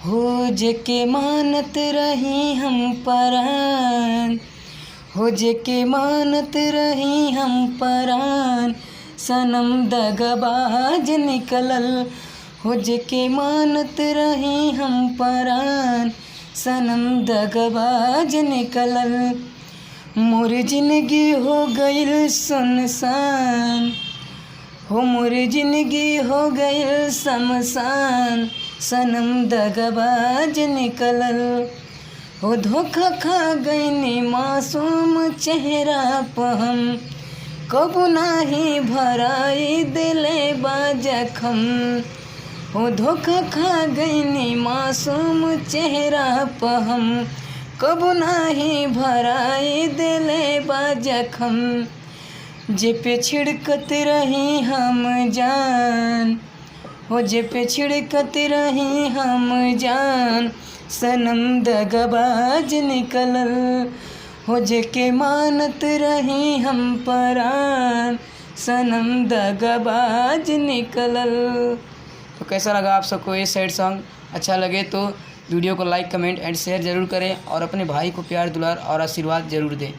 हो जेके मानत रही हम परान, हो जेके मानत रही हम परान, सनम दगबाज निकलल। हो जेके मानत रही हम परान, सनम दगबाज निकलल। मोर जिंदगी हो गइल सुनसान, हो मोर जिंदगी हो गइल शमशान, सनम दगबाज निकलल। हो धोखा खा गइनी मासूम चेहरा पे हम, कबू नाही भराई दिले बा जखम। हो धोखा खा गइनी मासूम चेहरा पे हम, कबू नाही भराई दिले बा जखम। जे पे छिड़कत रही हम जान, हो जे पे छिड़कत रही हम जान, सनम दगबाज निकलल। हो जेके मानत रही हम परान, सनम दगबाज निकलल। तो कैसा लगा आप सबको ये सैड सॉन्ग? अच्छा लगे तो वीडियो को लाइक कमेंट एंड शेयर ज़रूर करें और अपने भाई को प्यार दुलार और आशीर्वाद ज़रूर दें।